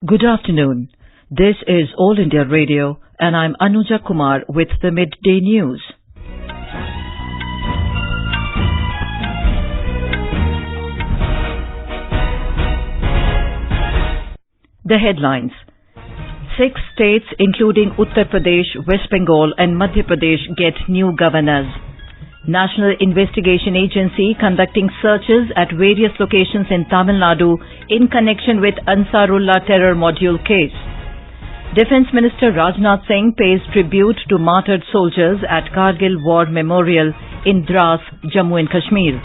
Good afternoon. This is All India Radio and I'm Anuja Kumar with the Midday News. The headlines. 6 states including Uttar Pradesh, West Bengal and Madhya Pradesh get new governors. National Investigation Agency conducting searches at various locations in Tamil Nadu in connection with Ansarullah terror module case. Defence Minister Rajnath Singh pays tribute to martyred soldiers at Kargil War Memorial in Drass, Jammu and Kashmir.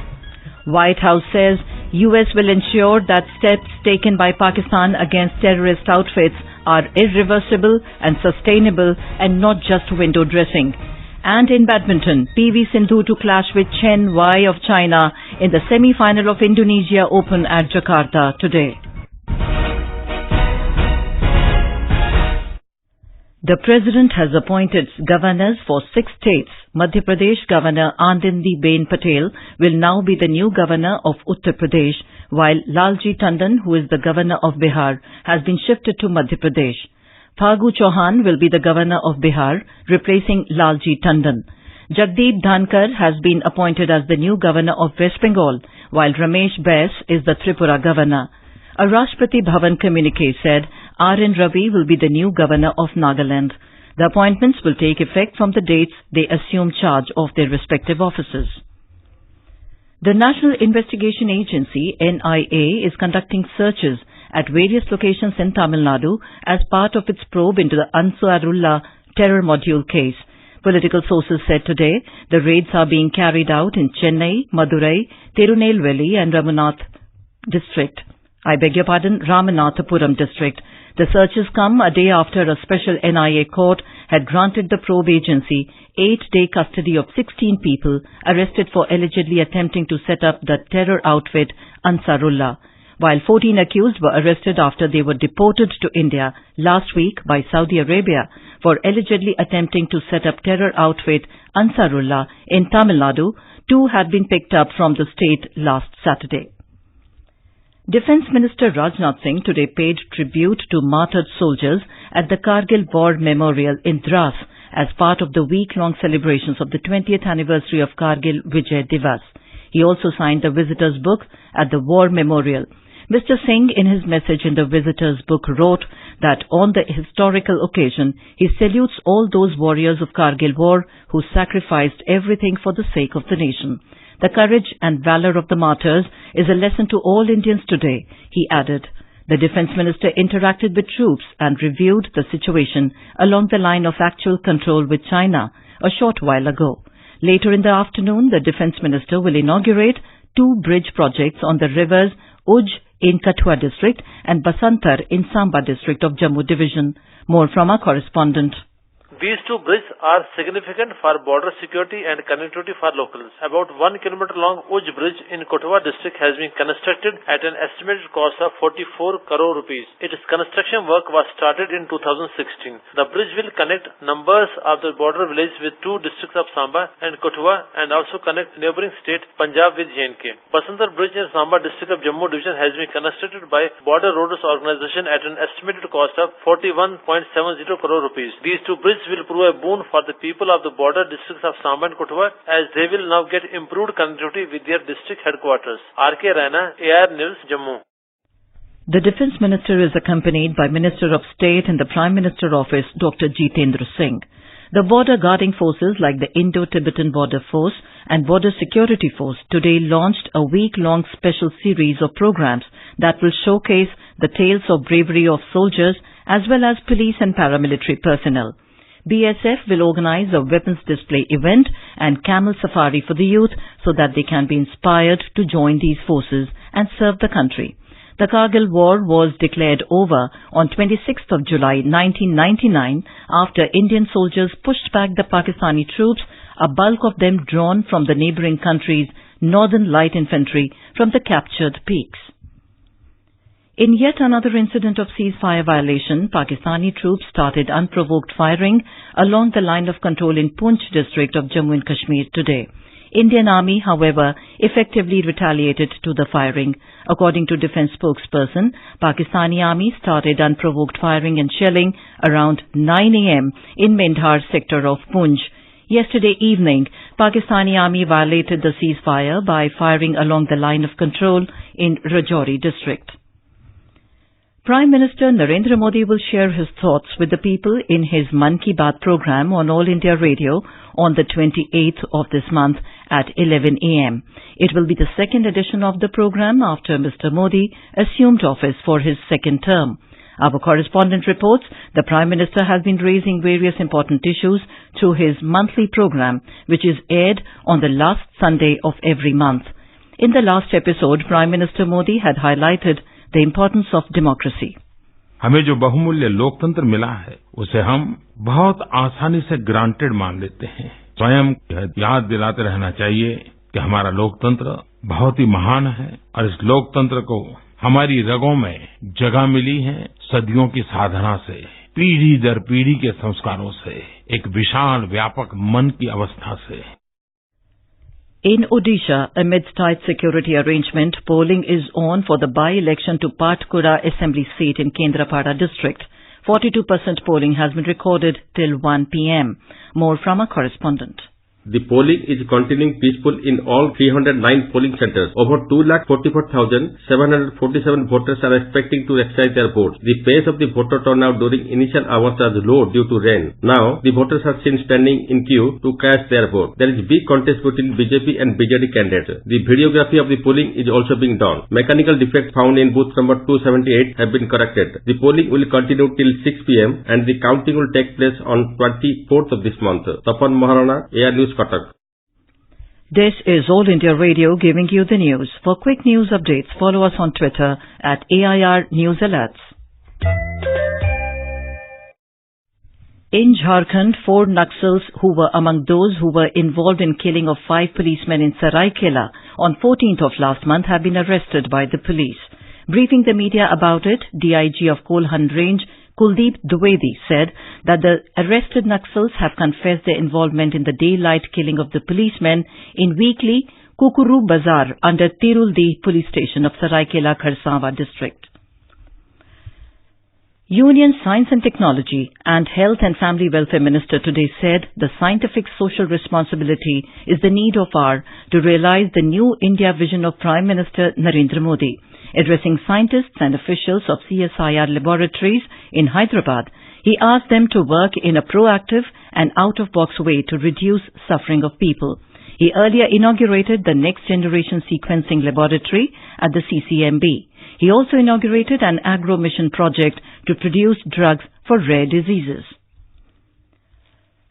White House says US will ensure that steps taken by Pakistan against terrorist outfits are irreversible and sustainable and not just window dressing. And in badminton, Sindhu to clash with Chen Y of China in the semi-final of Indonesia Open at Jakarta today. The President has appointed governors for 6 states. Madhya Pradesh Governor Anandiben Patel will now be the new governor of Uttar Pradesh, while Lalji Tandon, who is the governor of Bihar, has been shifted to Madhya Pradesh. Phagu Chauhan will be the governor of Bihar, replacing Lalji Tandon. Jagdeep Dhankar has been appointed as the new governor of West Bengal, while Ramesh Bais is the Tripura governor. A Rashtrapati Bhavan communique said R.N. Ravi will be the new governor of Nagaland. The appointments will take effect from the dates they assume charge of their respective offices. The National Investigation Agency, NIA, is conducting searches at various locations in Tamil Nadu as part of its probe into the Ansarullah terror module case. Political sources said today the raids are being carried out in Chennai, Madurai, Tirunelveli and Ramanathapuram district. The searches come a day after a special NIA court had granted the probe agency 8-day custody of 16 people arrested for allegedly attempting to set up the terror outfit Ansarullah, while 14 accused were arrested after they were deported to India last week by Saudi Arabia for allegedly attempting to set up terror outfit Ansarullah in Tamil Nadu. 2 had been picked up from the state last Saturday. Defence Minister Rajnath Singh today paid tribute to martyred soldiers at the Kargil War Memorial in Drass as part of the week-long celebrations of the 20th anniversary of Kargil Vijay Divas. He also signed the visitors' book at the War Memorial. Mr. Singh, in his message in the visitors' book, wrote that on the historical occasion, he salutes all those warriors of Kargil War who sacrificed everything for the sake of the nation. The courage and valor of the martyrs is a lesson to all Indians today, he added. The Defence Minister interacted with troops and reviewed the situation along the line of actual control with China a short while ago. Later in the afternoon, the Defence Minister will inaugurate 2 bridge projects on the rivers Uj in Kathua district and Basantar in Samba district of Jammu division. More from our correspondent. These 2 bridges are significant for border security and connectivity for locals. About 1 kilometer long Uj bridge in Kathua district has been constructed at an estimated cost of 44 crore rupees. Its construction work was started in 2016. The bridge will connect numbers of the border villages with 2 districts of Samba and Kathua and also connect neighboring state Punjab with J&K. Basantar bridge in Samba district of Jammu division has been constructed by Border Roads Organization at an estimated cost of 41.70 crore rupees. These 2 bridges will prove a boon for the people of the border districts of Samba and Kathua as they will now get improved connectivity with their district headquarters. R.K. Raina, AR News, Jammu. The Defence Minister is accompanied by Minister of State in the Prime Minister Office, Dr. Jitendra Singh. The border guarding forces like the Indo-Tibetan Border Force and Border Security Force today launched a week-long special series of programs that will showcase the tales of bravery of soldiers as well as police and paramilitary personnel. BSF will organize a weapons display event and camel safari for the youth so that they can be inspired to join these forces and serve the country. The Kargil War was declared over on 26th of July 1999 after Indian soldiers pushed back the Pakistani troops, a bulk of them drawn from the neighboring country's Northern Light Infantry from the captured peaks. In yet another incident of ceasefire violation, Pakistani troops started unprovoked firing along the line of control in Poonch district of Jammu and Kashmir today. Indian Army, however, effectively retaliated to the firing. According to Defence spokesperson, Pakistani Army started unprovoked firing and shelling around 9 a.m. in Mendhar sector of Poonch. Yesterday evening, Pakistani Army violated the ceasefire by firing along the line of control in Rajouri district. Prime Minister Narendra Modi will share his thoughts with the people in his Mann Ki Baat program on All India Radio on the 28th of this month at 11 a.m. It will be the second edition of the program after Mr. Modi assumed office for his second term. Our correspondent reports the Prime Minister has been raising various important issues through his monthly program, which is aired on the last Sunday of every month. In the last episode, Prime Minister Modi had highlighted the importance of democracy. हमें जो बहुमूल्य लोकतंत्र मिला है उसे हम बहुत आसानी से ग्रांटेड मान लेते हैं। स्वयं याद दिलाते रहना चाहिए कि हमारा लोकतंत्र बहुत ही महान है और इस लोकतंत्र को हमारी रगों में जगह मिली है सदियों की साधना से, पीढ़ी दर पीढ़ी के संस्कारों से, एक विशाल व्यापक मन की अवस्था से। In Odisha, amidst tight security arrangement, polling is on for the by-election to Patkura Assembly seat in Kendrapada district. 42% polling has been recorded till 1 p.m. More from a correspondent. The polling is continuing peaceful in all 309 polling centers. Over 2,44,747 voters are expecting to exercise their votes. The pace of the voter turnout during initial hours was low due to rain. Now, the voters are seen standing in queue to cast their vote. There is big contest between BJP and BJD candidates. The videography of the polling is also being done. Mechanical defects found in booth number 278 have been corrected. The polling will continue till 6 p.m. and the counting will take place on 24th of this month. Tapan Maharana, AR News, Cuttack. This is All India Radio giving you the news. For quick news updates, follow us on Twitter at AIR News Alerts. In Jharkhand, 4 Naxals who were among those who were involved in killing of 5 policemen in Saraikela on 14th of last month have been arrested by the police. Briefing the media about it, DIG of Kolhan Range, Kuldeep Dwivedi, said that the arrested Naxals have confessed their involvement in the daylight killing of the policemen in weekly Kukuru Bazar under Tiruldi police station of Saraikela Kharsawa district. Union Science and Technology and Health and Family Welfare Minister today said the scientific social responsibility is the need of hour to realize the new India vision of Prime Minister Narendra Modi. Addressing scientists and officials of CSIR laboratories in Hyderabad, he asked them to work in a proactive and out-of-box way to reduce suffering of people. He earlier inaugurated the Next Generation Sequencing Laboratory at the CCMB. He also inaugurated an agro-mission project to produce drugs for rare diseases.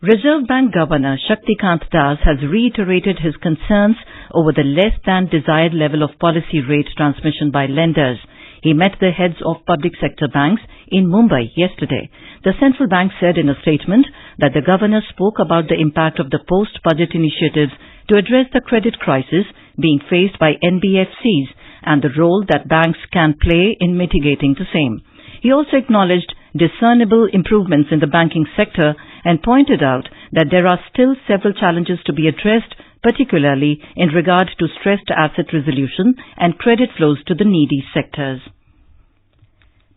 Reserve Bank Governor Shaktikant Das has reiterated his concerns over the less than desired level of policy rate transmission by lenders. He met the heads of public sector banks in Mumbai yesterday. The central bank said in a statement that the governor spoke about the impact of the post-budget initiatives to address the credit crisis being faced by NBFCs and the role that banks can play in mitigating the same. He also acknowledged discernible improvements in the banking sector and pointed out that there are still several challenges to be addressed, particularly in regard to stressed asset resolution and credit flows to the needy sectors.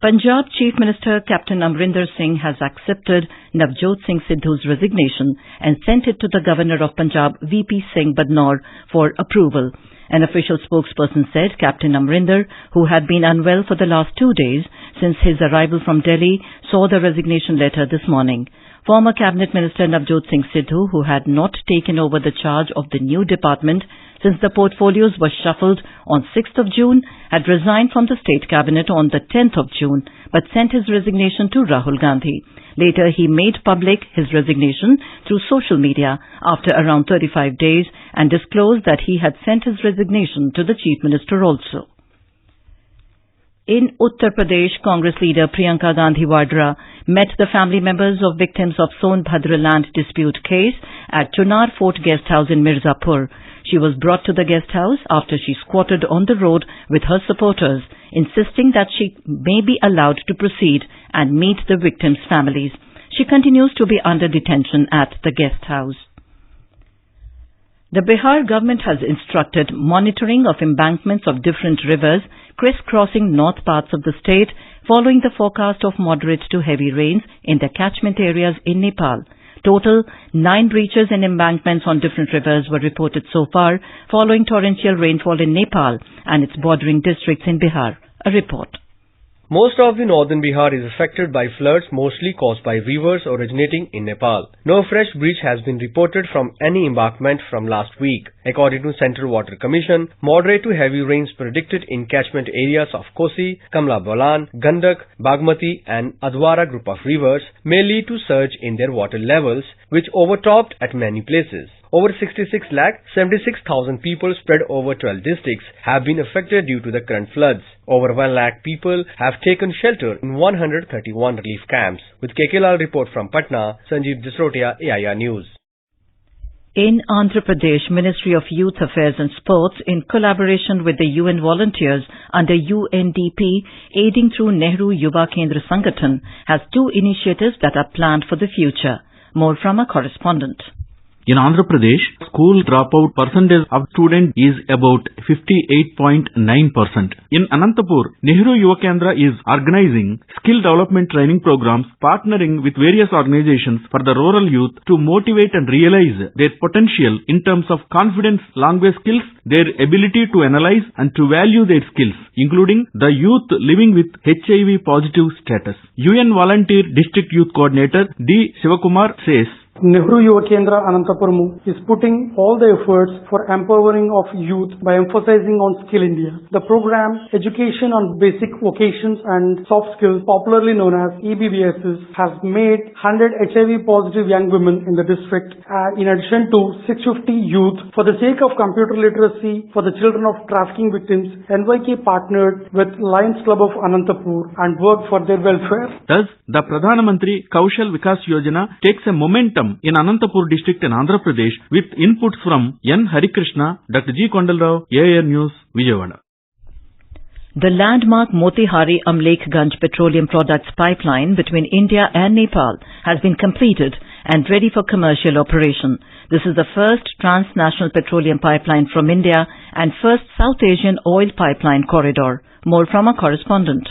Punjab Chief Minister Captain Amrinder Singh has accepted Navjot Singh Sidhu's resignation and sent it to the Governor of Punjab VP Singh Badnor for approval. An official spokesperson said Captain Amrinder, who had been unwell for the last 2 days since his arrival from Delhi, saw the resignation letter this morning. Former Cabinet Minister Navjot Singh Sidhu, who had not taken over the charge of the new department since the portfolios were shuffled on 6th of June, had resigned from the State Cabinet on the 10th of June, but sent his resignation to Rahul Gandhi. Later, he made public his resignation through social media after around 35 days and disclosed that he had sent his resignation to the Chief Minister also. In Uttar Pradesh, Congress leader Priyanka Gandhi Vadra met the family members of victims of Sonbhadra land dispute case at Chunar Fort Guest House in Mirzapur. She was brought to the guest house after she squatted on the road with her supporters, insisting that she may be allowed to proceed and meet the victims' families. She continues to be under detention at the guest house. The Bihar government has instructed monitoring of embankments of different rivers crisscrossing north parts of the state following the forecast of moderate to heavy rains in the catchment areas in Nepal. Total 9 breaches and embankments on different rivers were reported so far following torrential rainfall in Nepal and its bordering districts in Bihar. A report. Most of the northern Bihar is affected by floods mostly caused by rivers originating in Nepal. No fresh breach has been reported from any embankment from last week. According to Central Water Commission, moderate to heavy rains predicted in catchment areas of Kosi, Kamla Balan, Gandak, Bagmati and Adwara group of rivers may lead to surge in their water levels, which overtopped at many places. Over 66,76,000 people spread over 12 districts have been affected due to the current floods. Over 1 lakh people have taken shelter in 131 relief camps. With KK report from Patna, Sanjeev Disrotia, AIR News. In Andhra Pradesh, Ministry of Youth Affairs and Sports, in collaboration with the UN volunteers under UNDP, aiding through Nehru Yuva Kendra Sangathan, has 2 initiatives that are planned for the future. More from our correspondent. In Andhra Pradesh, school dropout percentage of students is about 58.9%. In Anantapur, Nehru Yuva Kendra is organizing skill development training programs, partnering with various organizations for the rural youth to motivate and realize their potential in terms of confidence, language skills, their ability to analyze and to value their skills, including the youth living with HIV positive status. UN Volunteer District Youth Coordinator D. Shivakumar says, Nehru Yuva Kendra Anantapuramu is putting all the efforts for empowering of youth by emphasizing on Skill India. The program, Education on Basic Vocations and Soft Skills, popularly known as EBVSs, has made 100 HIV positive young women in the district, in addition to 650 youth. For the sake of computer literacy for the children of trafficking victims, NYK partnered with Lions Club of Anantapur and worked for their welfare. Thus, the Pradhan Mantri Kaushal Vikas Yojana takes a momentum in Anantapur district in Andhra Pradesh with inputs from N. Harikrishna, Dr. G. Kondalrao, AIR News, Vijayawada. The landmark Motihari Amlekhganj Petroleum Products Pipeline between India and Nepal has been completed and ready for commercial operation. This is the first transnational petroleum pipeline from India and first South Asian oil pipeline corridor. More from our correspondent.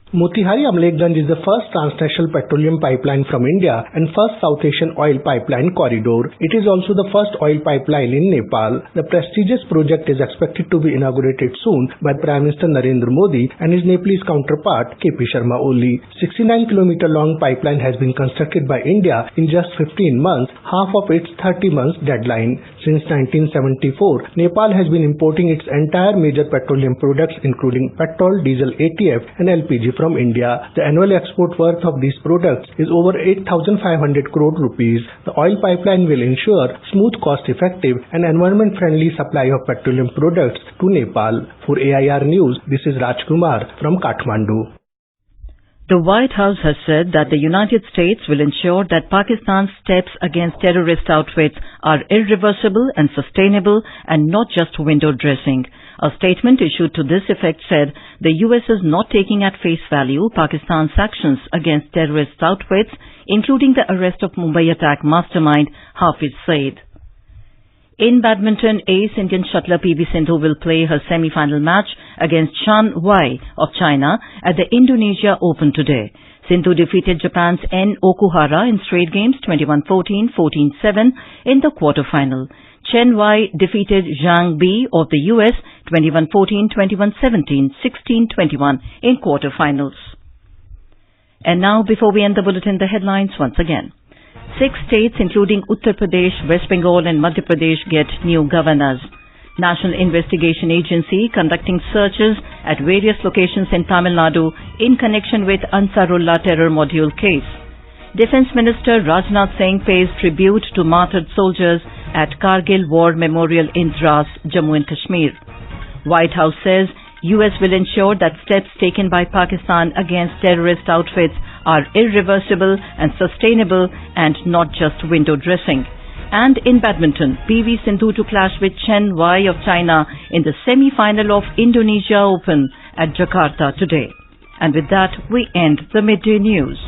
Motihari Amlekhganj is the first transnational petroleum pipeline from India and first South Asian oil pipeline corridor. It is also the first oil pipeline in Nepal. The prestigious project is expected to be inaugurated soon by Prime Minister Narendra Modi and his Nepalese counterpart KP Sharma Oli. 69-kilometer long pipeline has been constructed by India in just 15 months, half of its 30 months deadline. Since 1974, Nepal has been importing its entire major petroleum products including petrol, diesel, ATF and LPG from India. The annual export worth of these products is over 8,500 crore rupees. The oil pipeline will ensure smooth, cost-effective and environment-friendly supply of petroleum products to Nepal. For AIR News, this is Rajkumar from Kathmandu. The White House has said that the United States will ensure that Pakistan's steps against terrorist outfits are irreversible and sustainable and not just window dressing. A statement issued to this effect said the U.S. is not taking at face value Pakistan's actions against terrorist outfits, including the arrest of Mumbai attack mastermind Hafiz Saeed. In badminton, ace Indian shuttler PV Sindhu will play her semi-final match against Chen Y of China at the Indonesia Open today. Sindhu defeated Japan's N. Okuhara in straight games 21-14, 14-7 in the quarterfinal. Chen Y defeated Zhang Bi of the US 21-14, 21-17, 16-21 in quarterfinals. And now, before we end the bulletin, the headlines once again. 6 states including Uttar Pradesh, West Bengal and Madhya Pradesh get new governors. National Investigation Agency conducting searches at various locations in Tamil Nadu in connection with Ansarullah terror module case. Defense Minister Rajnath Singh pays tribute to martyred soldiers at Kargil War Memorial in Drass, Jammu and Kashmir. White House says U.S. will ensure that steps taken by Pakistan against terrorist outfits are irreversible and sustainable and not just window dressing. And in badminton, PV Sindhu to clash with Chen Y of China in the semi-final of Indonesia Open at Jakarta today. And with that, we end the Midday News.